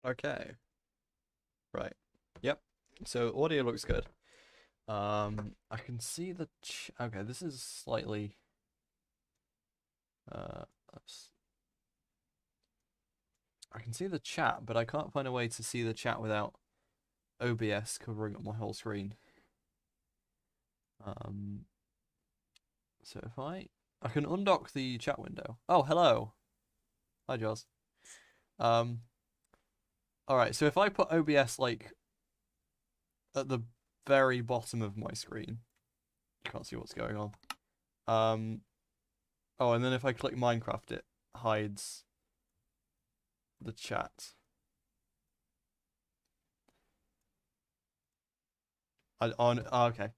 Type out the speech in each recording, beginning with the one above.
Okay. Right. Yep. So audio looks good. I can see the okay, this is slightly oops. I can see the chat, but I can't find a way to see the chat without OBS covering up my whole screen. Um so if I can undock the chat window. Oh, hello. Hi, Jaws. Um Alright, so if I put OBS like at the very bottom of my screen, you can't see what's going on. Oh, and then if I click Minecraft, it hides the chat. Okay.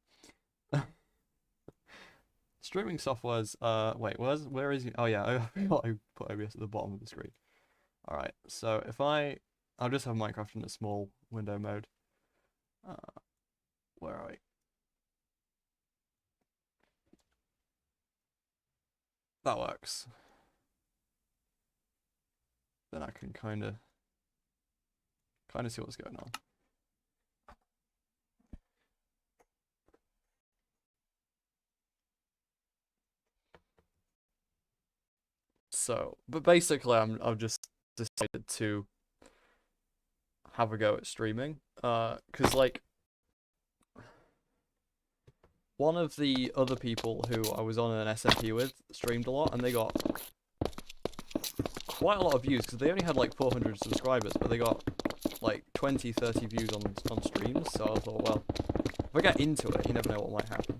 Streaming software's wait, where is it? Oh yeah, I forgot I put OBS at the bottom of the screen. Alright, so if I'll just have Minecraft in a small window mode. Uh where are we? That works. Then I can kinda see what's going on. So, but basically I've just decided to have a go at streaming. 'Cause like one of the other people who I was on an SMP with streamed a lot, and they got quite a lot of views because they only had like 400 subscribers, but they got like 20, 30 views on streams. So I thought, well, if I get into it, you never know what might happen.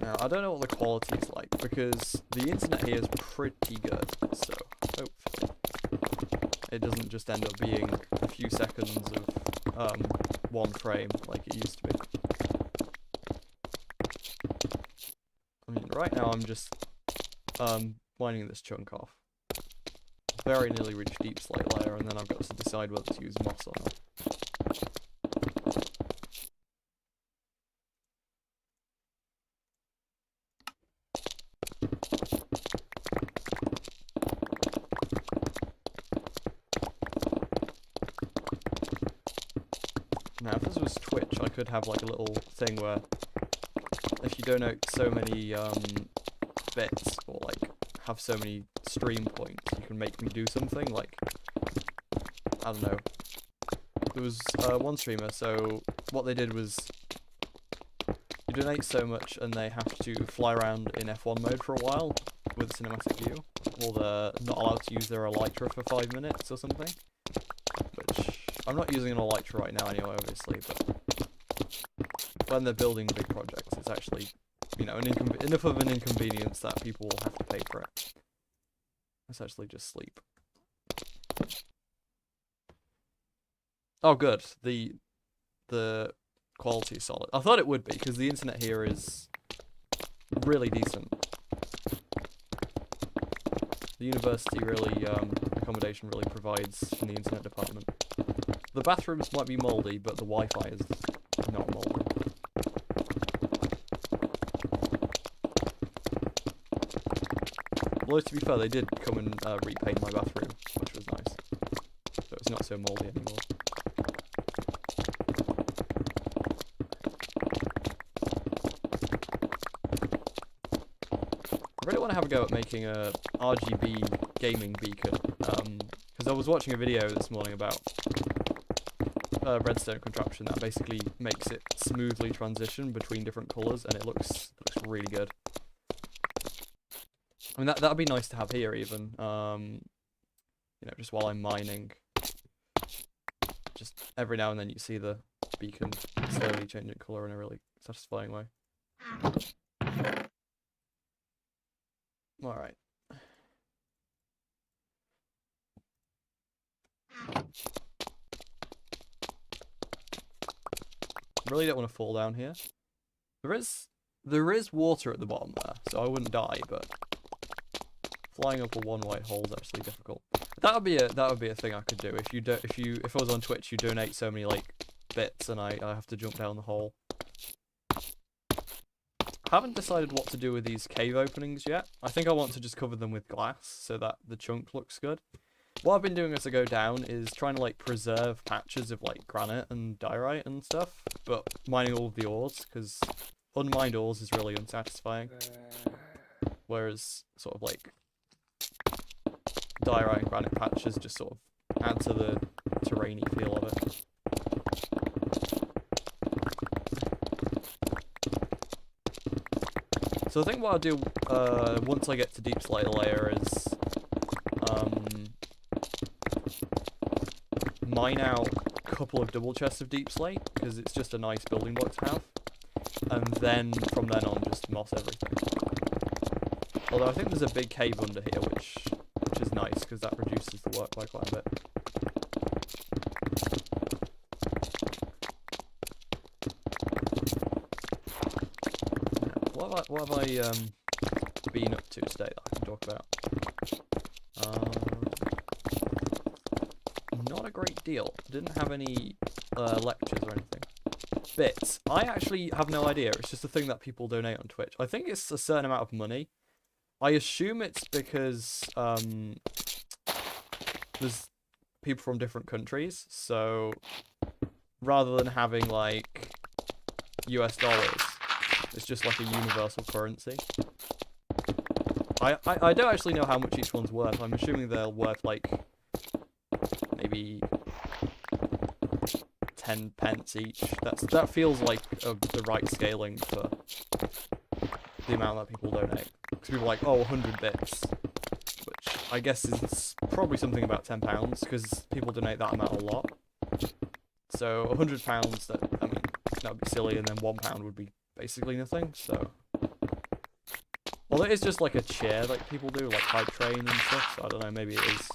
Now, I don't know what the quality is like because the internet here is pretty good, so hopefully it doesn't just end up being a few seconds of one frame like it used to be. I mean, right now I'm just mining this chunk off. Very nearly reached deep slate layer, and then I've got to decide whether to use moss or not. Now, if this was Twitch, I could have like a little thing where if you donate so many bits or like have so many stream points, you can make me do something. Like, I don't know. There was one streamer, so what they did was you donate so much and they have to fly around in F1 mode for a while with a cinematic view, or they're not allowed to use their elytra for 5 minutes or something. Which I'm not using an elytra right now anyway, obviously, but when they're building big projects, it's actually, you know, enough of an inconvenience that people will have to pay for it. Let's actually just sleep. Oh, good. The quality is solid. I thought it would be because the internet here is really decent. The university really accommodation really provides in the internet department. The bathrooms might be mouldy, but the Wi-Fi is not mouldy. Although to be fair, they did come and repaint my bathroom, which was nice. So it's not so mouldy anymore. I really want to have a go at making a RGB gaming beacon, because I was watching a video this morning about a redstone contraption that basically makes it smoothly transition between different colours, and it looks really good. I mean, that'd be nice to have here even, you know, just while I'm mining. Just every now and then you see the beacon slowly changing colour in a really satisfying way. Alright. Really don't want to fall down here. There is water at the bottom there, so I wouldn't die, but flying up a one-way hole is actually difficult. That would be a thing I could do if I was on Twitch, you donate so many like bits and I have to jump down the hole. haven't decided what to do with these cave openings yet. I think I want to just cover them with glass so that the chunk looks good. What I've been doing as I go down is trying to like preserve patches of like granite and diorite and stuff, but mining all of the ores, because unmined ores is really unsatisfying. Whereas sort of like diorite and granite patches just sort of add to the terrainy feel of it. So I think what I'll do once I get to deep slate layer is mine out a couple of double chests of deep slate, because it's just a nice building block to have, and then from then on just moss everything. Although I think there's a big cave under here, which is nice because that reduces the work by quite a bit. What have I been up to today that I can talk about? Not a great deal. Didn't have any lectures or anything. Bits. I actually have no idea. It's just a thing that people donate on Twitch. I think it's a certain amount of money. I assume it's because there's people from different countries, so rather than having like US dollars, it's just like a universal currency. I don't actually know how much each one's worth. I'm assuming they're worth like maybe 10 pence each. That feels like the right scaling for the amount that people donate. Because people are like, oh, 100 bits, which I guess is probably something about £10, because people donate that amount a lot. So £100, that would be silly, and then £1 would be basically nothing. So, well, it is just like a chair, like people do, like hype train and stuff. So I don't know, maybe it is.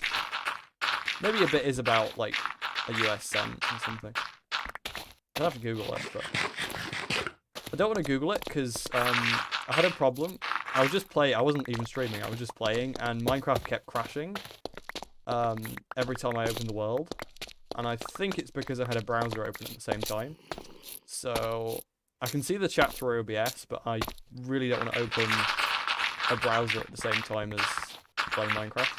Maybe a bit is about like a US cent or something. I'll have to Google it, but I don't want to Google it because I had a problem. I was just playing. I wasn't even streaming. I was just playing, and Minecraft kept crashing every time I opened the world. And I think it's because I had a browser open at the same time. So I can see the chat through OBS, but I really don't want to open a browser at the same time as playing Minecraft,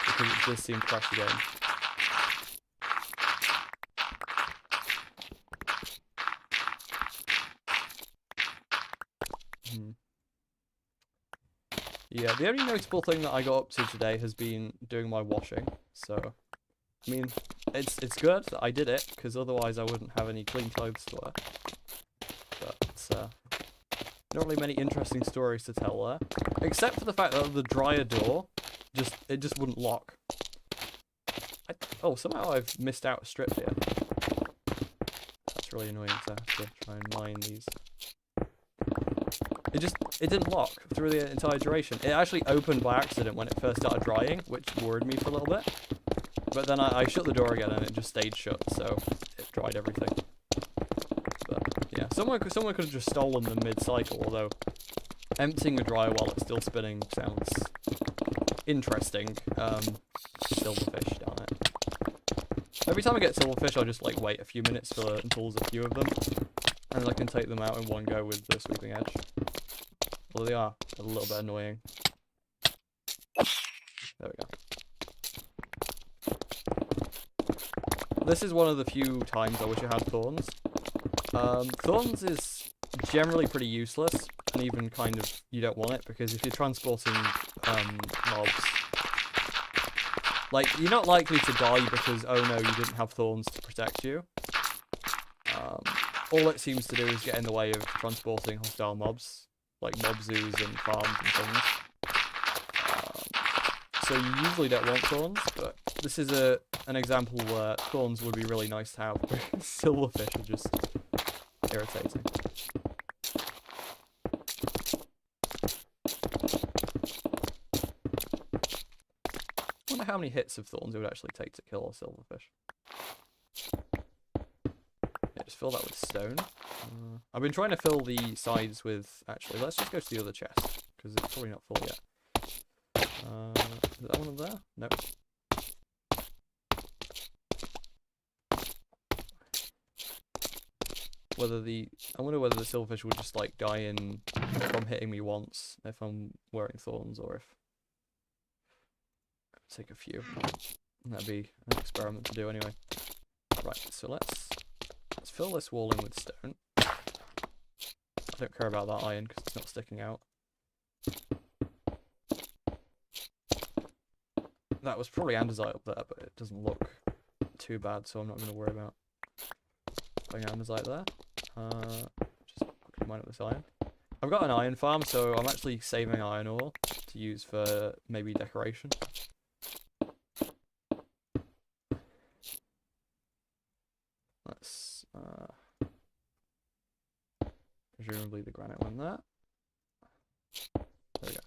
because it does seem to crash the game. Yeah, the only notable thing that I got up to today has been doing my washing. So, I mean, it's good that I did it, because otherwise I wouldn't have any clean clothes to wear. But not really many interesting stories to tell there, except for the fact that the dryer door just wouldn't lock. Oh, somehow I've missed out a strip here. That's really annoying to have to try and mine these. It didn't lock through the entire duration. It actually opened by accident when it first started drying, which worried me for a little bit. But then I shut the door again and it just stayed shut, so it dried everything. But yeah, someone could have just stolen them mid-cycle, although emptying a dryer while it's still spinning sounds interesting. Silverfish, darn it. Every time I get silverfish, I'll just like wait a few minutes until there's a few of them, and then I can take them out in one go with the sweeping edge. Although they are a little bit annoying. There we go. This is one of the few times I wish I had thorns. Thorns is generally pretty useless, and even kind of you don't want it, because if you're transporting mobs, like, you're not likely to die because, oh no, you didn't have thorns to protect you. All it seems to do is get in the way of transporting hostile mobs, like mob zoos and farms and things. So you usually don't want thorns, but this is an example where thorns would be really nice to have, because silverfish are just irritating. I wonder how many hits of thorns it would actually take to kill a silverfish. Yeah, just fill that with stone. I've been trying to fill the sides with... Actually, let's just go to the other chest, because it's probably not full yet. Is that one there? Nope. whether the silverfish will just like die in from hitting me once if I'm wearing thorns, or if take a few. That'd be an experiment to do anyway. Right, so let's fill this wall in with stone. I don't care about that iron because it's not sticking out. That was probably andesite up there, but it doesn't look too bad, so I'm not going to worry about putting andesite there. Just quickly mine up this iron. I've got an iron farm, so I'm actually saving iron ore to use for maybe decoration. Let's presumably the granite went there. There we go.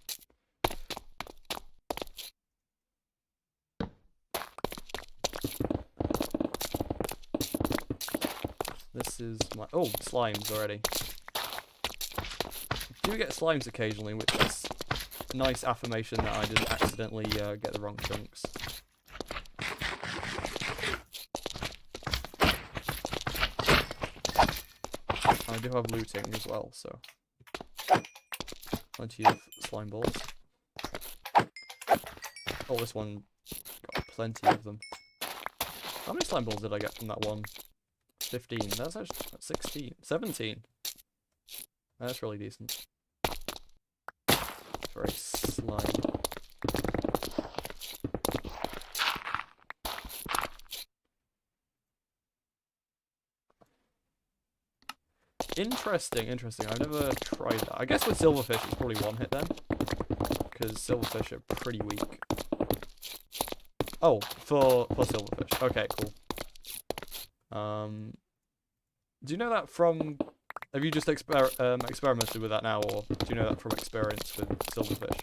This is my slimes already. I do get slimes occasionally, which is a nice affirmation that I didn't accidentally get the wrong chunks. I do have looting as well, so plenty of slime balls. Oh, this one got plenty of them. How many slime balls did I get from that one? 15. That's actually 16. 17. That's really decent. It's very slimy. Interesting. I've never tried that. I guess with silverfish it's probably one hit then, because silverfish are pretty weak. Oh, for silverfish. Okay, cool. Do you know that from... Have you just experimented with that now, or do you know that from experience with silverfish?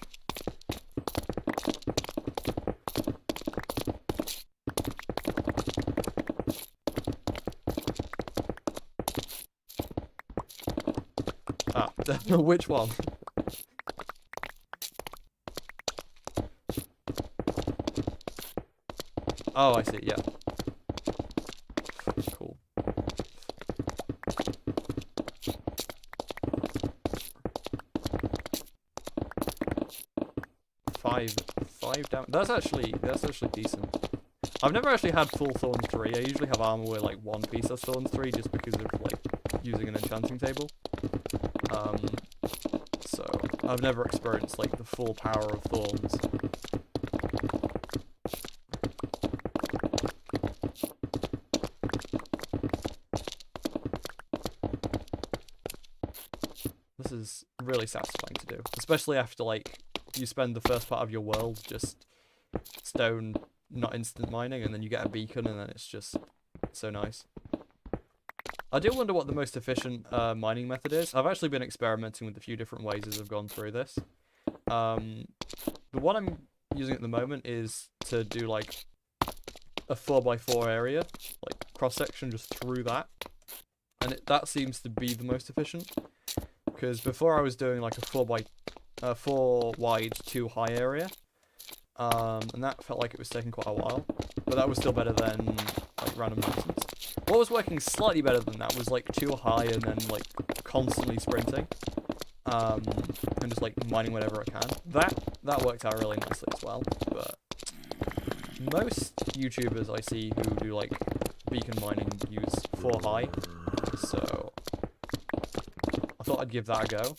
Ah, which one? Oh, I see, yeah. Cool. Five down. That's actually decent. I've never actually had full Thorns 3. I usually have armor with like one piece of Thorns 3 just because of like using an enchanting table. So I've never experienced like the full power of Thorns. This is really satisfying to do, especially after like you spend the first part of your world just stone, not instant mining, and then you get a beacon, and then it's just so nice. I do wonder what the most efficient mining method is. I've actually been experimenting with a few different ways as I've gone through this. The one I'm using at the moment is to do like a 4x4 area, like cross section just through that, and that seems to be the most efficient. Because before I was doing like a 4 wide 2 high area, and that felt like it was taking quite a while, but that was still better than like random mountains. What was working slightly better than that was like 2 high and then like constantly sprinting, and just like mining whatever I can. That worked out really nicely as well. But most YouTubers I see who do like beacon mining use 4 high, so I thought I'd give that a go.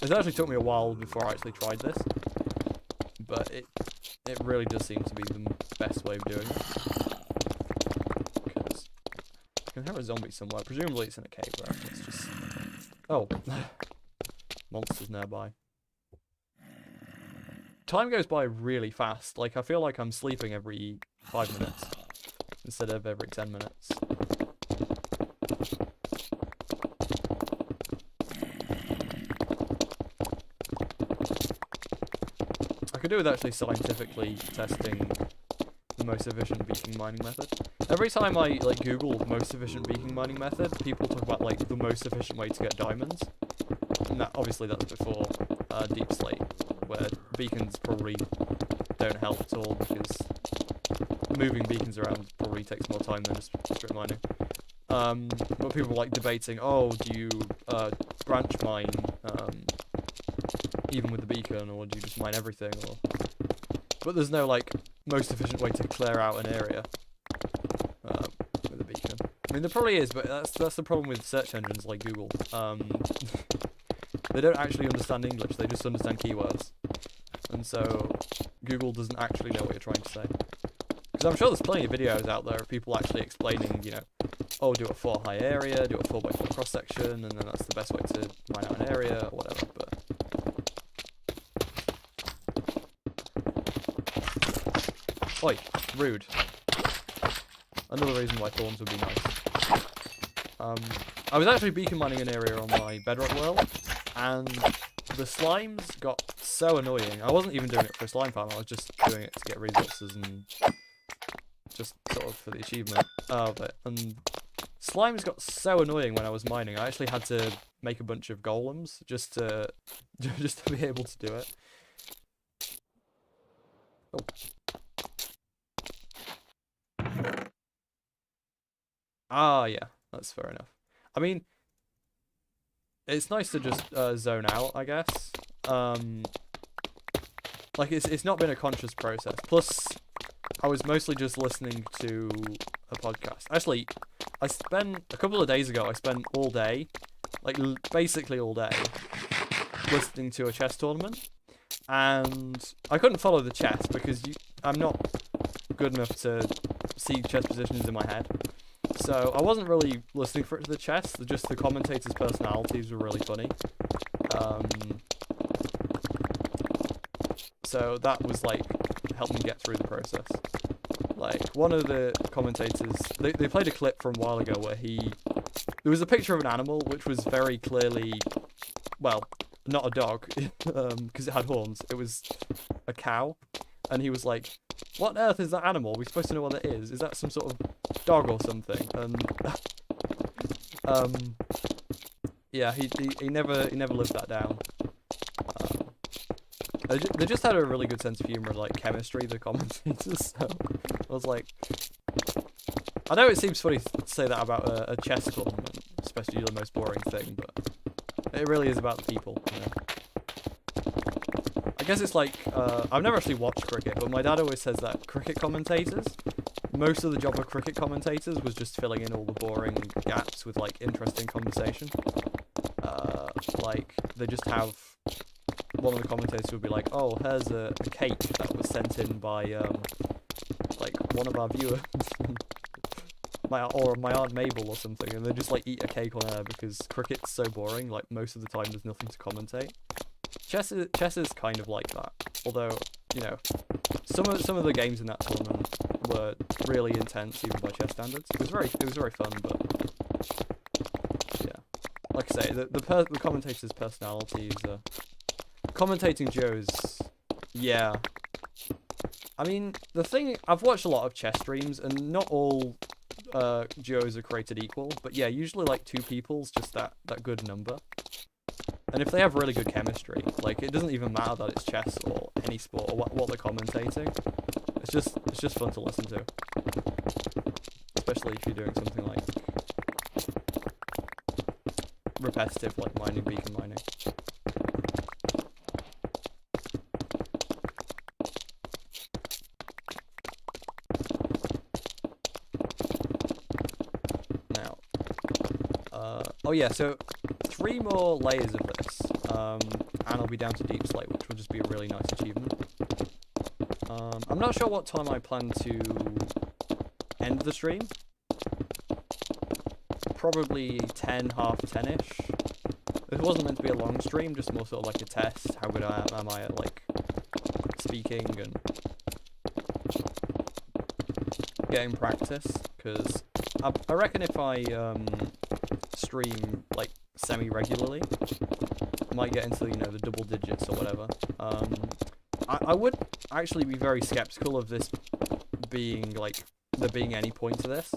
It actually took me a while before I actually tried this, but it really does seem to be the best way of doing it. Because I can hear a zombie somewhere. Presumably it's in a cave where it's just... Oh. Monsters nearby. Time goes by really fast. Like, I feel like I'm sleeping every 5 minutes instead of every 10 minutes. I could do with actually scientifically testing the most efficient beacon mining method. Every time I like Google most efficient beacon mining method, people talk about like the most efficient way to get diamonds, and that obviously that's before deep slate, where beacons probably don't help at all because moving beacons around probably takes more time than just strip mining. But people were like debating, oh, do you branch mine even with the beacon, or do you just mine everything? Or but there's no like most efficient way to clear out an area with a beacon. I mean, there probably is, but that's the problem with search engines like Google. They don't actually understand English; they just understand keywords, and so Google doesn't actually know what you're trying to say. Because I'm sure there's plenty of videos out there of people actually explaining, you know, oh, do a 4 high area, do a 4x4 cross section, and then that's the best way to mine out an area, or whatever. But oi, rude. Another reason why thorns would be nice. I was actually beacon mining an area on my Bedrock world, and the slimes got so annoying. I wasn't even doing it for a slime farm, I was just doing it to get resources and just sort of for the achievement of it. And slimes got so annoying when I was mining, I actually had to make a bunch of golems just to be able to do it. Oh. Ah, yeah, that's fair enough. I mean, it's nice to just zone out, I guess. Like it's not been a conscious process. Plus, I was mostly just listening to a podcast. Actually, I spent a couple of days ago. I spent all day, like basically all day, listening to a chess tournament, and I couldn't follow the chess because I'm not good enough to see chess positions in my head. So I wasn't really listening for it to the chess. Just the commentators' personalities were really funny. So that was like helped me get through the process. Like one of the commentators, they played a clip from a while ago where there was a picture of an animal which was very clearly, well, not a dog, because it had horns. It was a cow, and he was like, "What on earth is that animal? We're supposed to know what it is. Is that some sort of dog or something?" And yeah, he never lived that down. They just had a really good sense of humor, like chemistry, the commentators. So I was like, I know it seems funny to say that about a chess tournament, especially the most boring thing, but it really is about the people. You know? I guess it's like I've never actually watched cricket, but my dad always says that cricket commentators, most of the job of cricket commentators was just filling in all the boring gaps with like interesting conversation. Like they just have. One of the commentators would be like, "Oh, here's a cake that was sent in by like one of our viewers, my Aunt Mabel or something," and they just like eat a cake on air because cricket's so boring. Like most of the time, there's nothing to commentate. Chess is kind of like that. Although you know, some of the games in that tournament were really intense even by chess standards. It was very fun, but yeah, like I say, the commentator's personalities. Commentating duos, yeah. I mean, the thing, I've watched a lot of chess streams, and not all duos are created equal, but yeah, usually like 2 people's just that good number. And if they have really good chemistry, like it doesn't even matter that it's chess or any sport or what they're commentating. It's just fun to listen to, especially if you're doing something like repetitive, like mining, beacon mining. Oh yeah, so 3 more layers of this, and I'll be down to Deep Slate, which will just be a really nice achievement. I'm not sure what time I plan to end the stream. Probably 10, half 10-ish. It wasn't meant to be a long stream, just more sort of like a test. How good am I at like speaking and getting practice? Because I reckon if I stream like semi-regularly, I might get into the double digits or whatever. I would actually be very skeptical of this being like there being any point to this,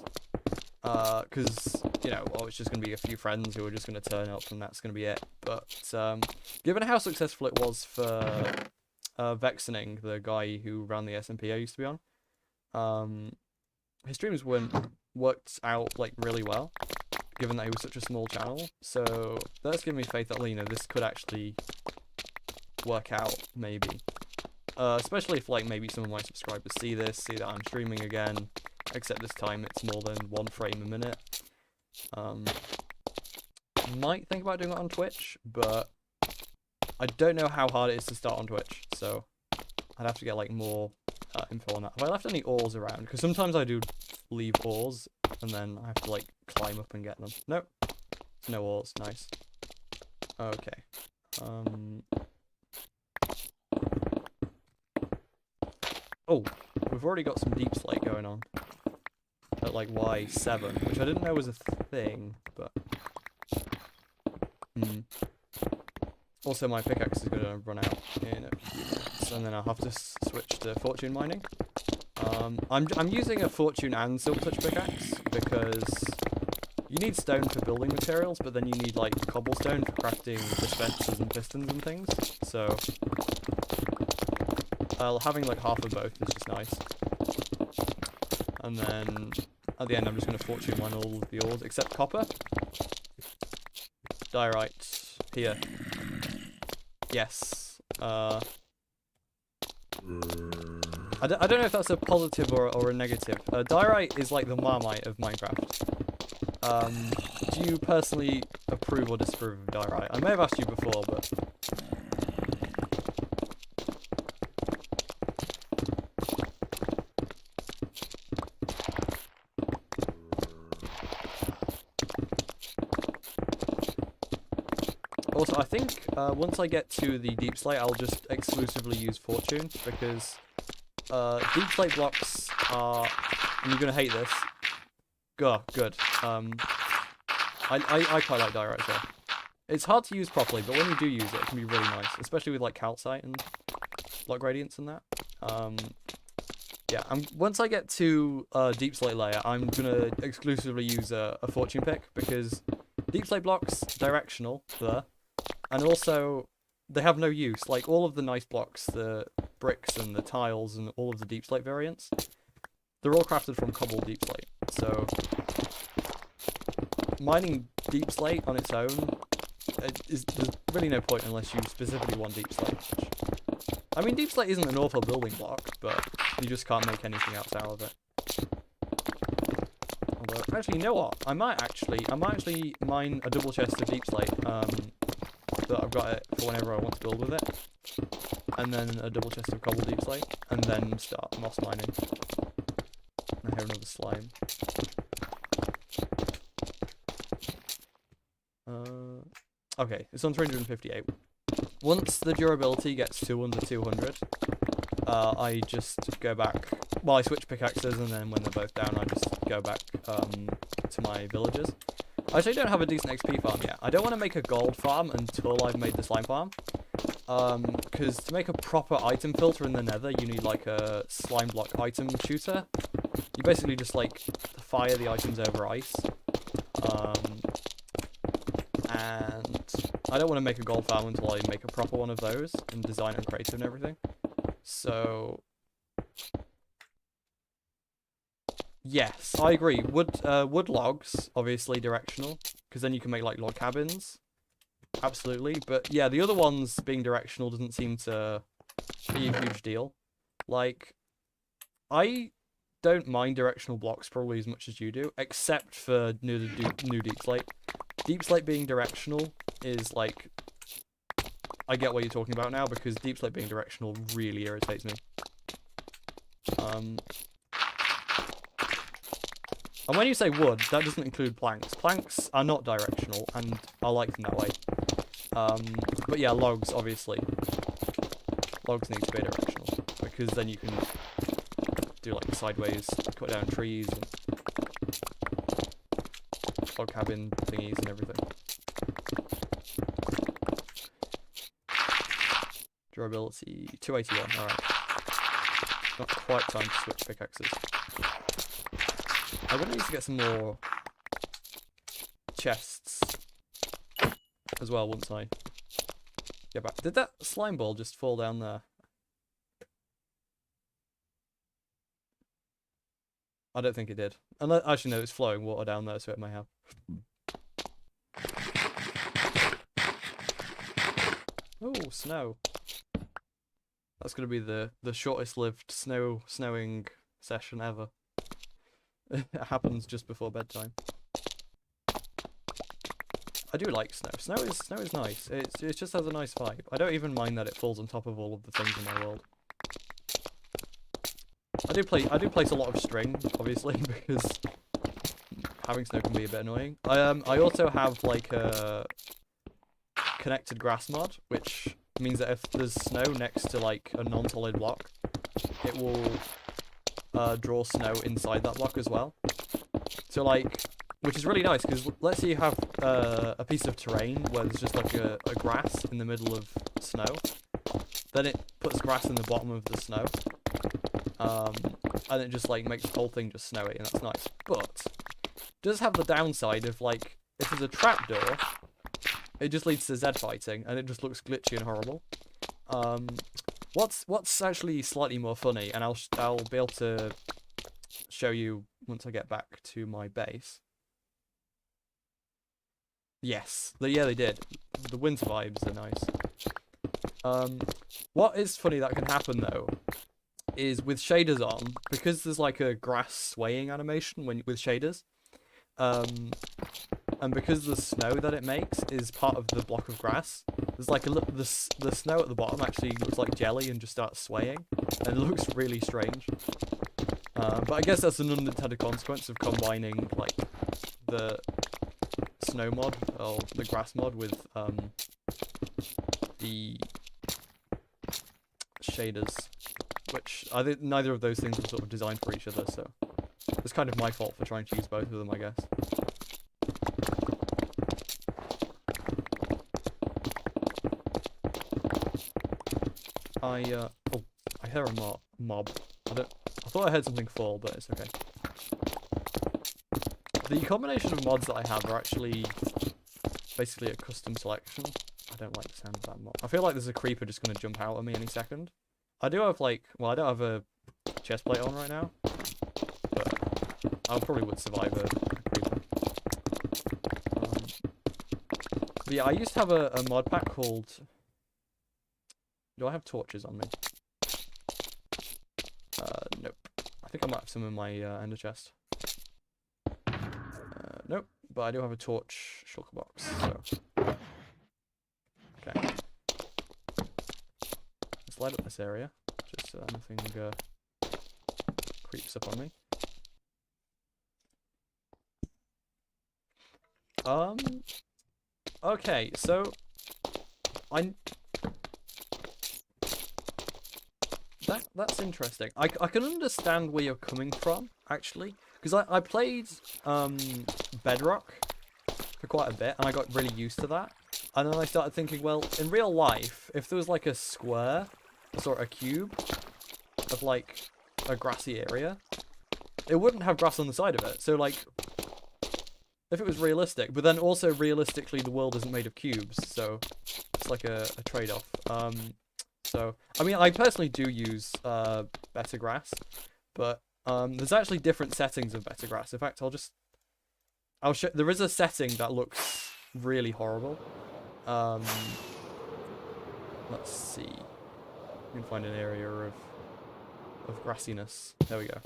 because it's just gonna be a few friends who are just gonna turn up and that's gonna be it. But given how successful it was for Vexening, the guy who ran the SMP I used to be on, his streams worked out like really well, given that he was such a small channel. So that's given me faith that, you know, this could actually work out, maybe. Especially if like maybe some of my subscribers see this, see that I'm streaming again, except this time it's more than 1 frame a minute. Might think about doing it on Twitch, but I don't know how hard it is to start on Twitch, so I'd have to get like more info on that. Have I left any ores around? Because sometimes I do leave ores, and then I have to like climb up and get them. Nope, no ores. Nice. Okay. Oh, we've already got some deep slate going on at like Y7, which I didn't know was a thing, but. Also, my pickaxe is going to run out in a few minutes, and then I'll have to switch to fortune mining. I'm using a fortune and silk touch pickaxe because you need stone for building materials, but then you need like cobblestone for crafting dispensers and pistons and things. So having like half of both is just nice. And then at the end, I'm just going to fortune mine all of the ores except copper. Diorite here. Yes. I don't know if that's a positive or a negative. Diorite is like the Marmite of Minecraft. Do you personally approve or disapprove of Diorite? I may have asked you before, but... Also, I think once I get to the deep slate, I'll just exclusively use fortune, because deep slate blocks are, and you're gonna hate this. Good. I quite like diorite as well. It's hard to use properly, but when you do use it, it can be really nice, especially with like calcite and block gradients and that. Yeah, once I get to deep slate layer, I'm gonna exclusively use a fortune pick, because deep slate blocks directional there. And also, they have no use. Like, all of the nice blocks, the bricks and the tiles and all of the deep slate variants, they're all crafted from cobbled deep slate. So, mining deep slate on its own, there's really no point unless you specifically want deep slate. I mean, deep slate isn't an awful building block, but you just can't make anything else out of it. Although, actually, you know what? I might actually mine a double chest of deep slate. That I've got it for whenever I want to build with it, and then a double chest of cobble deep slate, and then start moss mining. I hear another slime. Okay, it's on 358. Once the durability gets to under 200, I just go back. Well, I switch pickaxes, and then when they're both down, I just go back to my villages. I actually don't have a decent XP farm yet. I don't want to make a gold farm until I've made the slime farm. Because to make a proper item filter in the nether, you need like a slime block item shooter. You basically just like fire the items over ice. And I don't want to make a gold farm until I make a proper one of those and design and creative and everything. So... yes, I agree. Wood logs, obviously directional, because then you can make like log cabins. Absolutely, but yeah, the other ones being directional doesn't seem to be a huge deal. Like, I don't mind directional blocks probably as much as you do, except for new deep slate. Deep slate being directional is like, I get what you're talking about now, because deep slate being directional really irritates me. And when you say wood, that doesn't include planks. Planks are not directional, and I like them that way. But yeah, logs, obviously. Logs need to be directional, because then you can do like sideways, cut down trees, and log cabin thingies and everything. Durability, 281, alright. Not quite time to switch pickaxes. I'm gonna need to get some more chests as well once I get back. Did that slime ball just fall down there? I don't think it did. Unless, actually, no, it's flowing water down there, so it may have. Oh, snow. That's gonna be the shortest lived snowing session ever. It happens just before bedtime. I do like snow. Snow is nice. It just has a nice vibe. I don't even mind that it falls on top of all of the things in my world. I do place a lot of string, obviously, because having snow can be a bit annoying. I also have like a connected grass mod, which means that if there's snow next to like a non-solid block, it will draw snow inside that block as well. So like, which is really nice, because let's say you have a piece of terrain where there's just like a grass in the middle of snow, then it puts grass in the bottom of the snow, and it just like makes the whole thing just snowy, and that's nice. But it does have the downside of like, if there's a trapdoor, it just leads to Zed fighting, and it just looks glitchy and horrible. What's actually slightly more funny, and I'll be able to show you once I get back to my base. Yes, yeah, they did. The winter vibes are nice. What is funny that can happen though is with shaders on, because there's like a grass swaying animation with shaders, and because the snow that it makes is part of the block of grass, there's like the snow at the bottom actually looks like jelly and just starts swaying, and it looks really strange. But I guess that's an unintended consequence of combining like the snow mod or the grass mod with the shaders, which I think neither of those things are sort of designed for each other, so it's kind of my fault for trying to use both of them, I guess. Oh, I hear a mob. I thought I heard something fall, but it's okay. The combination of mods that I have are actually basically a custom selection. I don't like the sound of that mod. I feel like there's a creeper just going to jump out at me any second. I do have like, well, I don't have a chest plate on right now, but I probably would survive a creeper. But yeah, I used to have a mod pack called... Do I have torches on me? Nope. I think I might have some in my ender chest. Nope, but I do have a torch shulker box, so... Okay. Let's light up this area, just so that nothing creeps up on me. Okay, so... That's interesting. I can understand where you're coming from, actually. Because I played Bedrock for quite a bit, and I got really used to that. And then I started thinking, well, in real life, if there was like a square, or sort of a cube, of like a grassy area, it wouldn't have grass on the side of it. So like, if it was realistic, but then also realistically the world isn't made of cubes, so it's like a trade-off. So, I mean, I personally do use better grass, but there's actually different settings of better grass. In fact, I'll show. There is a setting that looks really horrible. Let's see. We can find an area of grassiness. There we go.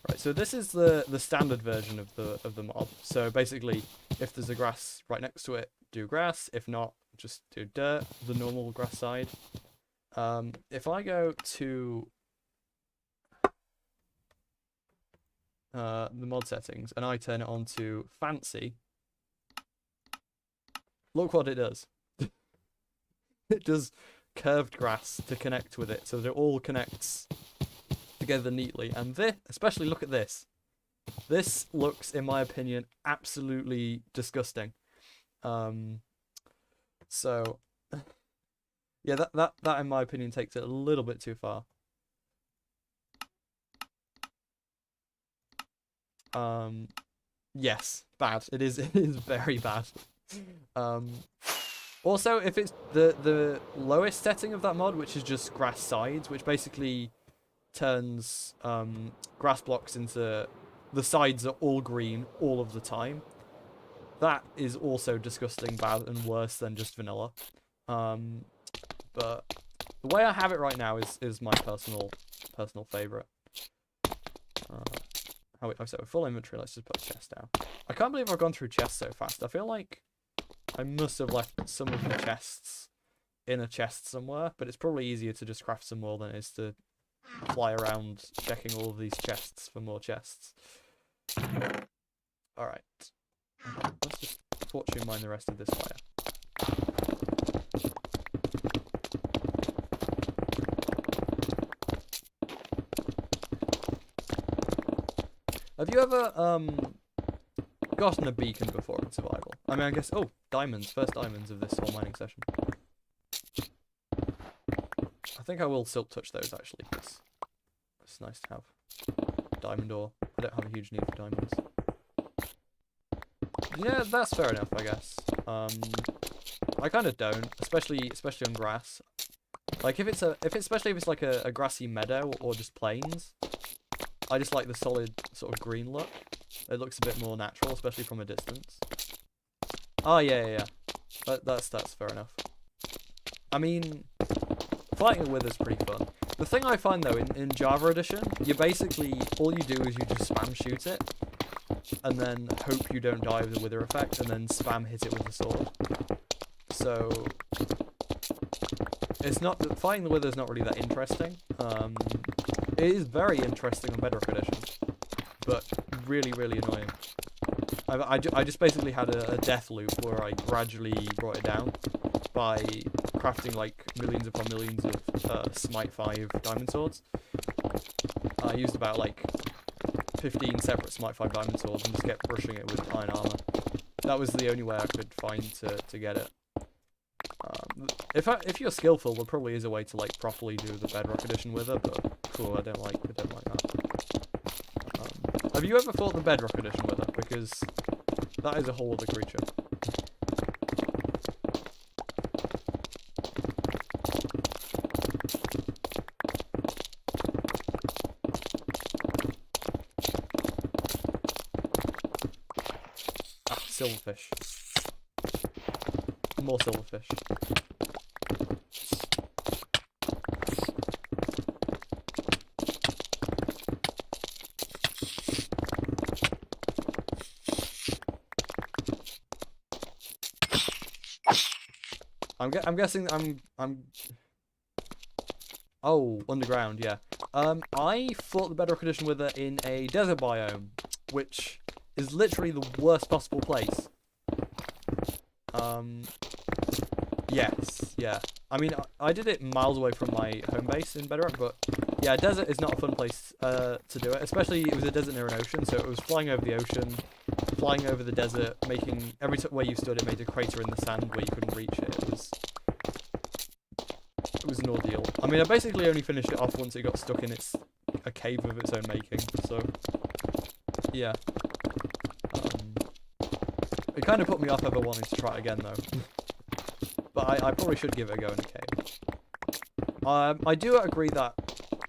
Right, so this is the standard version of the mod. So basically, if there's a grass right next to it, do grass. If not, just do dirt, the normal grass side. If I go to the mod settings and I turn it on to fancy, look what it does. It does curved grass to connect with it, so that it all connects together neatly. And this, especially look at this. This looks, in my opinion, absolutely disgusting. So, yeah, that in my opinion takes it a little bit too far. Yes, bad. It is very bad. Also, if it's the lowest setting of that mod, which is just grass sides, which basically turns grass blocks into the sides are all green all of the time. That is also disgusting, bad, and worse than just vanilla. But the way I have it right now is my personal favorite. So full inventory. Let's just put a chest down. I can't believe I've gone through chests so fast. I feel like I must have left some of the chests in a chest somewhere, but it's probably easier to just craft some more than it is to fly around checking all of these chests for more chests. Alright. Let's just fortune mine the rest of this fire. Have you ever gotten a beacon before in survival? I mean, I guess... Oh, diamonds. First diamonds of this whole mining session. I think I will silk touch those, actually, because it's nice to have diamond ore. I don't have a huge need for diamonds. Yeah, that's fair enough, I guess. I kind of don't, especially on grass. Like, especially if it's like a grassy meadow or just plains, I just like the solid sort of green look. It looks a bit more natural, especially from a distance. Oh, yeah. That's fair enough. I mean, fighting a wither is pretty fun. The thing I find, though, in Java Edition, you basically, all you do is you just spam shoot it, and then hope you don't die with the wither effect, and then spam hit it with the sword. So, it's not, fighting the wither is not really that interesting. It is very interesting on Bedrock Edition, but really, really annoying. I just basically had a death loop where I gradually brought it down by crafting like millions upon millions of Smite 5 diamond swords. I used about like 15 separate Smite 5 diamond swords and just kept brushing it with iron armor. That was the only way I could find to get it. If you're skillful, there probably is a way to like properly do the Bedrock Edition with it, but cool, I don't like that. Have you ever fought the Bedrock Edition with it? Because that is a whole other creature. Ah, silverfish. More silverfish. I'm guessing oh, underground, yeah. I fought the Bedrock Edition with it in a desert biome, which is literally the worst possible place. Yes, yeah. I mean, I did it miles away from my home base in Bedrock, but yeah, desert is not a fun place to do it, especially it was a desert near an ocean, so it was flying over the ocean, flying over the desert, making every where you stood it made a crater in the sand where you couldn't reach it. It was an ordeal. I mean, I basically only finished it off once it got stuck in a cave of its own making, so yeah. It kind of put me off ever wanting to try it again though. But I probably should give it a go in a cave. I do agree that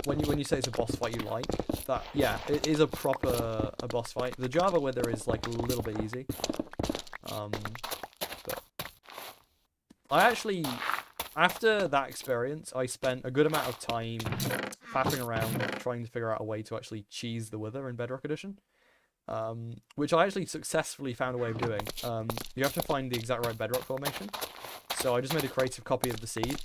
when you say it's a boss fight you like, that yeah, it is a proper boss fight. The Java Wither is like a little bit easy. But I actually, after that experience, I spent a good amount of time faffing around trying to figure out a way to actually cheese the Wither in Bedrock Edition. Which I actually successfully found a way of doing. You have to find the exact right bedrock formation. So I just made a creative copy of the seed.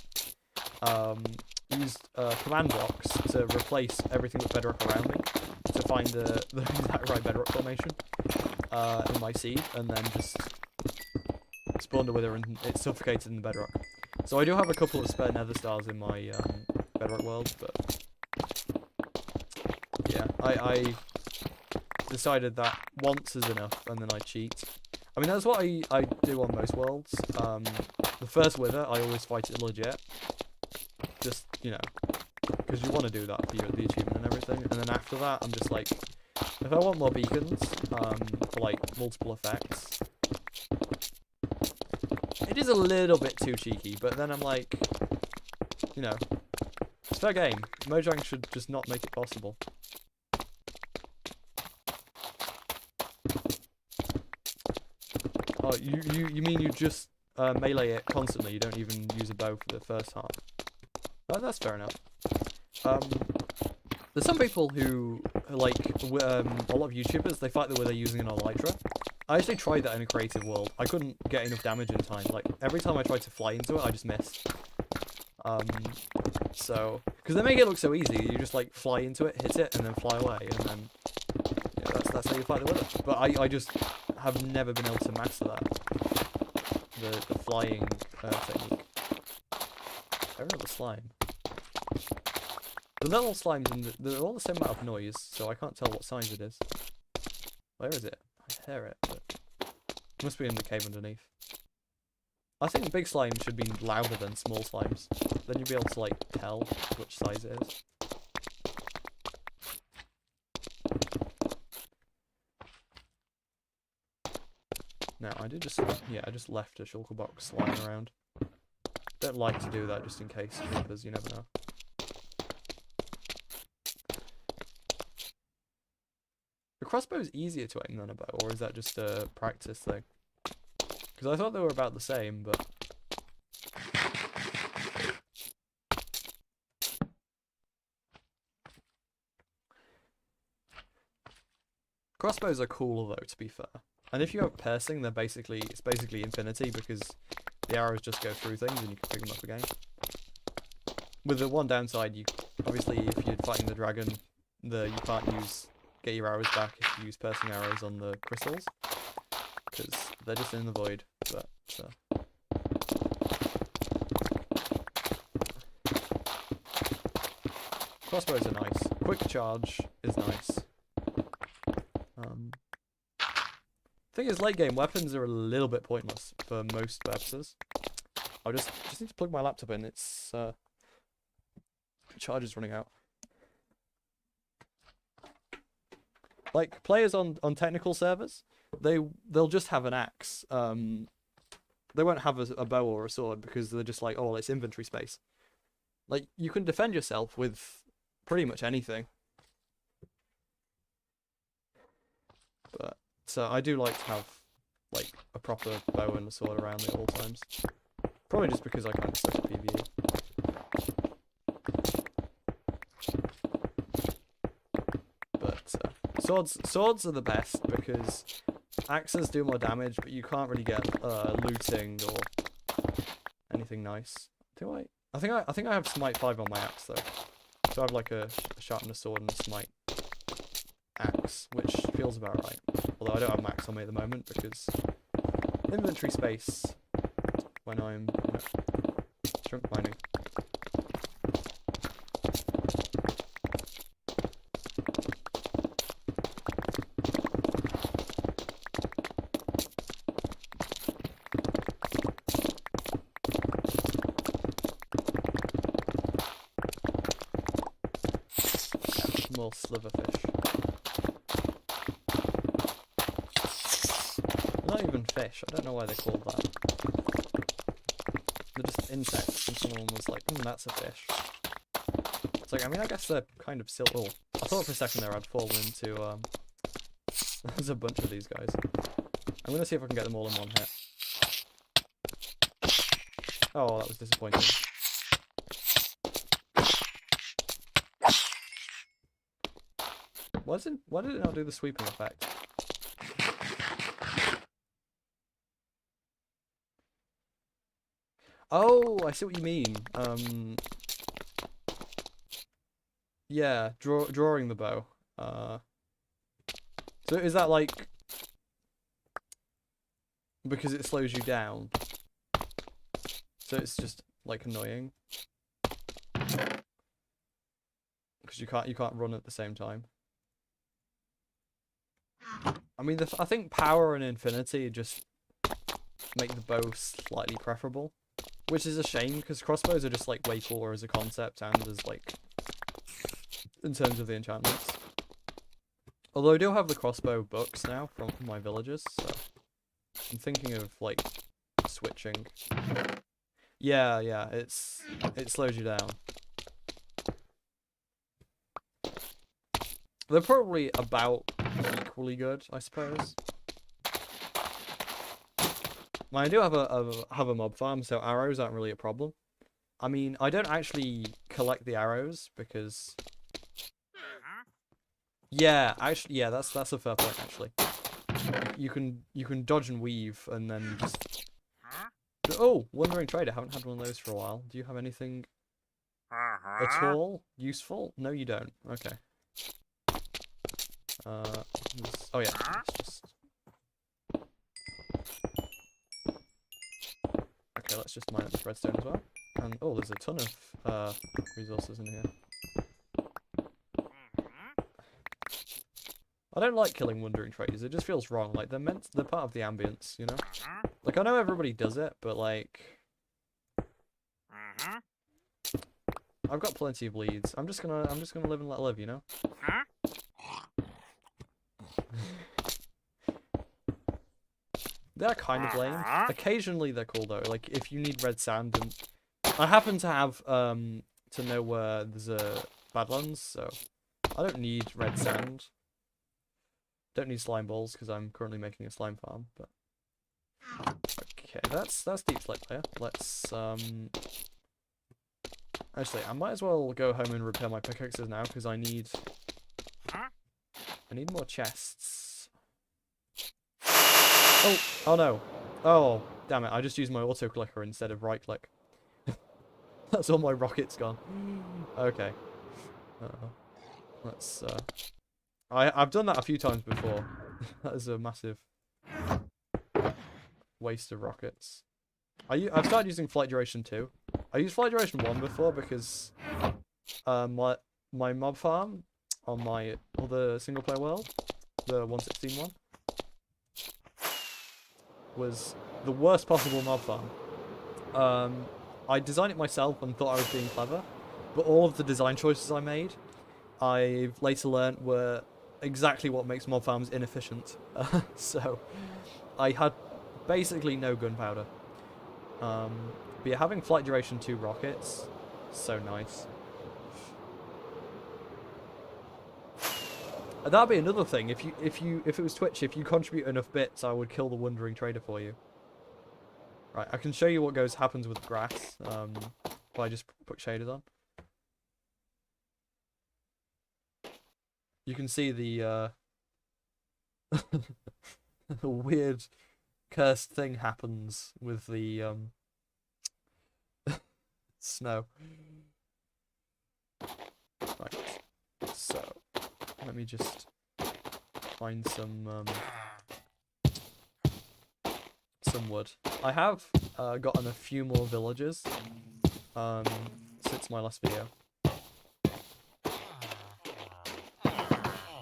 Used command blocks to replace everything with bedrock around me to find the exact right bedrock formation in my seed, and then just spawned a wither and it suffocated in the bedrock. So I do have a couple of spare nether stars in my bedrock world, but yeah, I decided that once is enough, and then I cheat. I mean, that's what I do on most worlds. The first wither, I always fight it legit. Just, you know, because you want to do that for the achievement and everything. And then after that, I'm just like, if I want more beacons, for like multiple effects, it is a little bit too cheeky, but then I'm like, you know, It's fair game. Mojang should just not make it possible. Oh, you mean you just melee it constantly? You don't even use a bow for the first half? Oh, that's fair enough. There's some people who, like, a lot of YouTubers, they fight the way they're using an Elytra. I actually tried that in a creative world. I couldn't get enough damage in time. Like, every time I tried to fly into it, I just missed. So, because they make it look so easy. You just, like, fly into it, hit it, and then fly away, and then, yeah, that's how you fight the wither. But I just have never been able to master that. The flying technique. I remember the slime. The little slimes, they're all the same amount of noise, so I can't tell what size it is. Where is it? I hear it, but it must be in the cave underneath. I think big slime should be louder than small slimes. Then you'll be able to, like, tell which size it is. Now, I just left a shulker box lying around. Don't like to do that just in case, because you never know. The crossbow is easier to aim than a bow, or is that just a practice thing? Because I thought they were about the same, but... Crossbows are cooler though, to be fair. And if you have piercing, it's basically infinity, because the arrows just go through things and you can pick them up again. With the one downside, obviously if you're fighting the dragon, you can't get your arrows back if you use piercing arrows on the crystals, because they're just in the void. But crossbows are nice. Quick charge is nice. Thing is, late game weapons are a little bit pointless for most purposes. I just need to plug my laptop in. Its charge is running out. Like, players on technical servers, they'll just have an axe. They won't have a bow or a sword because they're just like, oh, well, it's inventory space. Like, you can defend yourself with pretty much anything. But so I do like to have, like, a proper bow and a sword around me at all times. Probably just because I kind of suck at PvE. But swords are the best because axes do more damage, but you can't really get looting or anything nice. Do I? I think I have Smite 5 on my axe though. So I have like a sharpener sword and a Smite axe, which feels about right. Although I don't have max on me at the moment because inventory space when I'm chunk mining. More sliverfish. Not even fish. I don't know why they're called that. They're just insects, and someone was like, that's a fish. It's like, I mean, I guess they're kind of still... Oh, I thought for a second there I'd fallen into, there's a bunch of these guys. I'm gonna see if I can get them all in one hit. Oh, that was disappointing. Why did it not do the sweeping effect? Oh, I see what you mean. Yeah, drawing the bow. So is that like because it slows you down? So it's just like annoying because you can't run at the same time. I mean, I think power and infinity just make the bow slightly preferable, which is a shame because crossbows are just like way cooler as a concept and as like in terms of the enchantments. Although I do have the crossbow books now from my villagers, so I'm thinking of like switching. Yeah, it slows you down. They're probably about equally good, I suppose. Well, I do have a mob farm, so arrows aren't really a problem. I mean, I don't actually collect the arrows because, yeah, actually, yeah, that's a fair point actually. You can dodge and weave and then just. Oh, Wandering Trader. Haven't had one of those for a while. Do you have anything at all useful? No, you don't. Okay. Oh yeah. Let's just. Okay, let's just mine up this redstone as well. And oh, there's a ton of resources in here. I don't like killing Wandering Traders. It just feels wrong. Like they're part of the ambience, you know. Like I know everybody does it, but like I've got plenty of leads. I'm just gonna live and let live, you know. They're kind of lame. Occasionally they're cool though. Like if you need red sand, and I happen to have to know where there's a Badlands, so I don't need red sand. Don't need slime balls because I'm currently making a slime farm. But okay, that's deep slate player. Let's actually, I might as well go home and repair my pickaxes now because I need more chests. Oh no! Oh damn it! I just used my auto clicker instead of right click. That's all my rockets gone. Okay. Let's I've done that a few times before. That is a massive waste of rockets. I've started using Flight Duration 2. I used Flight Duration 1 before because my mob farm on my other single player world, the 1.16 one, was the worst possible mob farm. I designed it myself and thought I was being clever, but all of the design choices I made, I've later learned were exactly what makes mob farms inefficient. So I had basically no gunpowder. But yeah, having Flight Duration 2 rockets, so nice. And that'd be another thing. If it was Twitch, if you contribute enough bits, I would kill the Wandering Trader for you. Right, I can show you what happens with grass. If I just put shaders on. You can see the the weird cursed thing happens with the snow. Right. So let me just find some wood. I have gotten a few more villagers since my last video.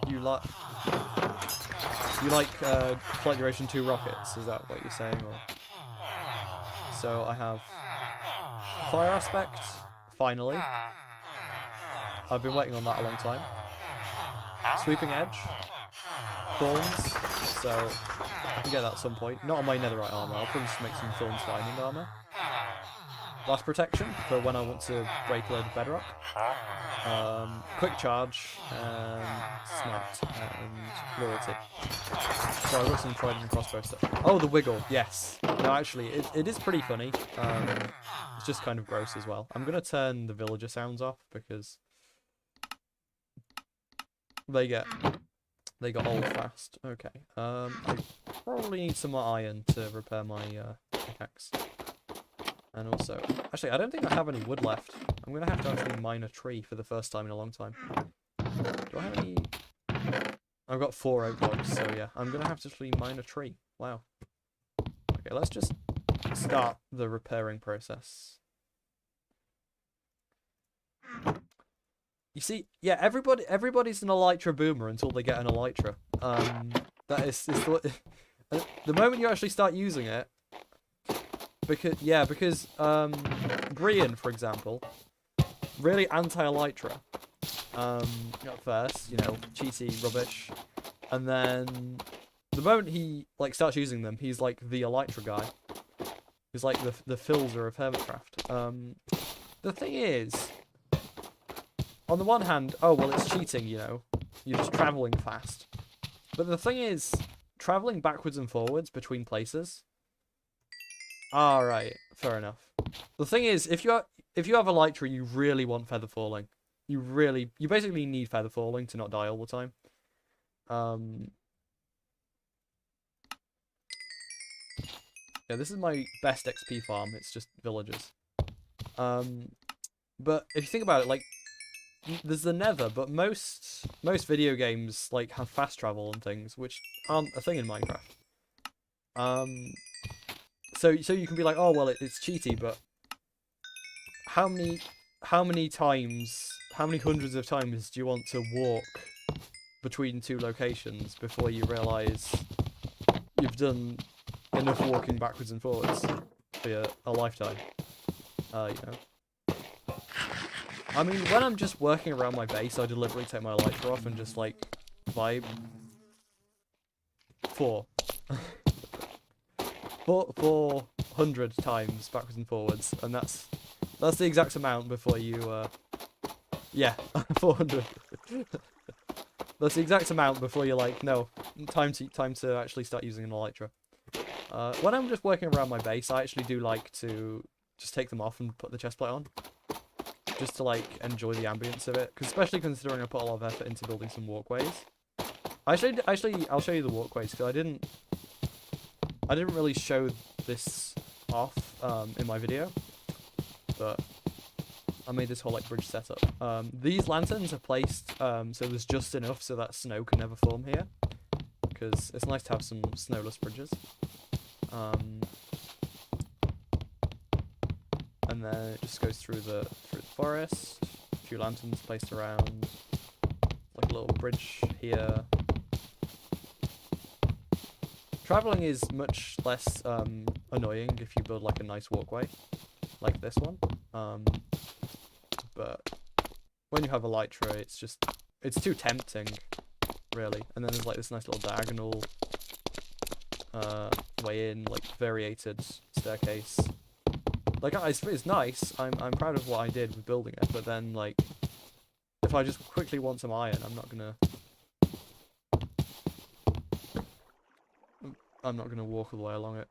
You like Flight Duration 2 rockets? Is that what you're saying? Or... So I have Fire Aspect, finally. I've been waiting on that a long time. Sweeping Edge, Thorns, so I can get that at some point. Not on my netherite armor, I'll probably just make some Thorns Finding armor. Blast Protection for when I want to break a load of bedrock. Quick Charge, and Smite, and Loyalty. So I've got some Trident and Crossbow stuff. Oh, the Wiggle, yes. No, actually, it is pretty funny. It's just kind of gross as well. I'm going to turn the villager sounds off because they get old fast. Okay. I probably need some more iron to repair my pickaxe. And also, actually, I don't think I have any wood left. I'm going to have to actually mine a tree for the first time in a long time. Do I have any? I've got 4 oak logs, so yeah. I'm going to have to actually mine a tree. Wow. Okay, let's just start the repairing process. You see, yeah, everybody's an elytra boomer until they get an elytra. That is the moment you actually start using it. Because Brian, for example, really anti-elytra. At first, you know, cheaty rubbish, and then the moment he starts using them, he's like the elytra guy. He's like the Filzer of Hermitcraft. The thing is, on the one hand, oh well, it's cheating, you know. You're just traveling fast. But the thing is, traveling backwards and forwards between places. Alright, fair enough. The thing is, if you have a elytra, you really want feather falling. You basically need feather falling to not die all the time. Yeah, this is my best XP farm. It's just villagers. But if you think about it, like, there's the Nether, but most video games like have fast travel and things, which aren't a thing in Minecraft. So you can be like, oh well, it's cheaty, but how many hundreds of times do you want to walk between two locations before you realise you've done enough walking backwards and forwards for a lifetime? You know. I mean, when I'm just working around my base, I deliberately take my elytra off and just like vibe. 400 times backwards and forwards, and that's the exact amount before you yeah, 400. That's the exact amount before you're like, no, time to actually start using an elytra. When I'm just working around my base, I actually do like to just take them off and put the chestplate on, just to like enjoy the ambience of it. Because especially considering I put a lot of effort into building some walkways. Actually, I'll show you the walkways because I didn't really show this off in my video, but I made this whole like bridge setup. These lanterns are placed so there's just enough so that snow can never form here, because it's nice to have some snowless bridges. And then it just goes through the forest. A few lanterns placed around, like a little bridge here. Traveling is much less annoying if you build like a nice walkway, like this one. But when you have a elytra, it's too tempting, really. And then there's like this nice little diagonal way in, like variated staircase. Like it's nice. I'm proud of what I did with building it. But then like, if I just quickly want some iron, I'm not gonna walk all the way along it.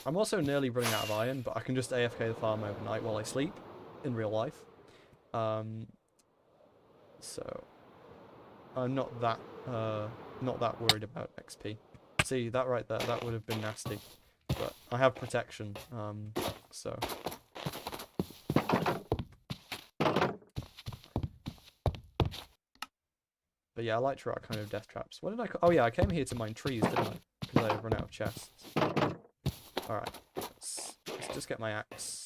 I'm also nearly running out of iron, but I can just AFK the farm overnight while I sleep in real life. So I'm not that worried about XP. See that right there? That would have been nasty, but I have protection. So. But yeah, elytra are kind of death traps. What did I? Oh yeah, I came here to mine trees, didn't I? Because I run out of chests. All right, let's just get my axe.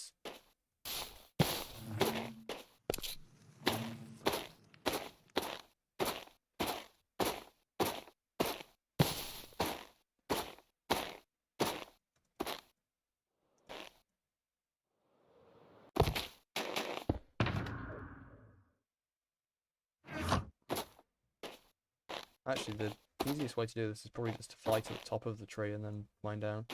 Actually, the easiest way to do this is probably just to fly to the top of the tree and then mine down.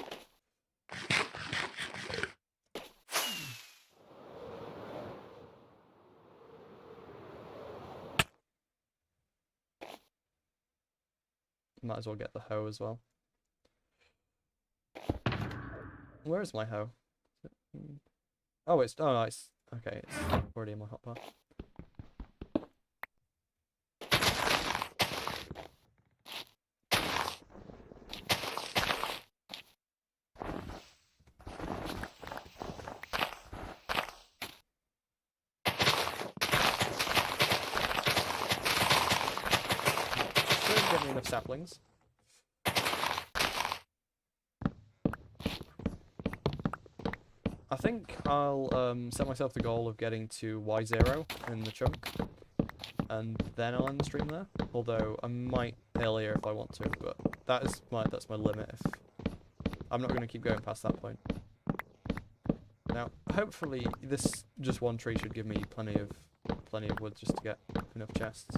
Might as well get the hoe as well. Where is my hoe? Oh, it's okay. It's already in my hotbar. Get me enough saplings. I think I'll set myself the goal of getting to Y0 in the chunk, and then I'll end the stream there. Although I might earlier if I want to, but that's my limit. If I'm not going to keep going past that point. Now, hopefully, this just one tree should give me plenty of wood just to get enough chests.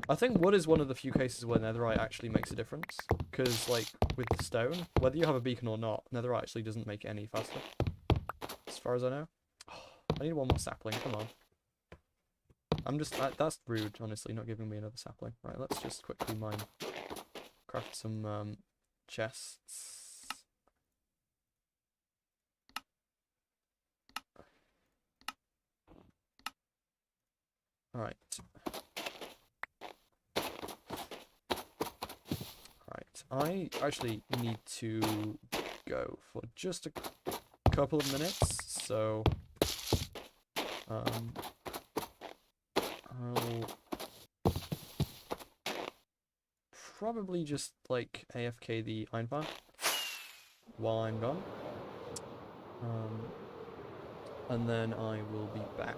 I think wood is one of the few cases where netherite actually makes a difference, because like with the stone, whether you have a beacon or not, netherite actually doesn't make it any faster, as far as I know. Oh, I need one more sapling, come on. That's rude, honestly, not giving me another sapling. Right, let's just quickly mine. Craft some, chests. Alright. Right, I actually need to go for just a couple of minutes, so I'll probably just like AFK the iron farm while I'm gone, and then I will be back.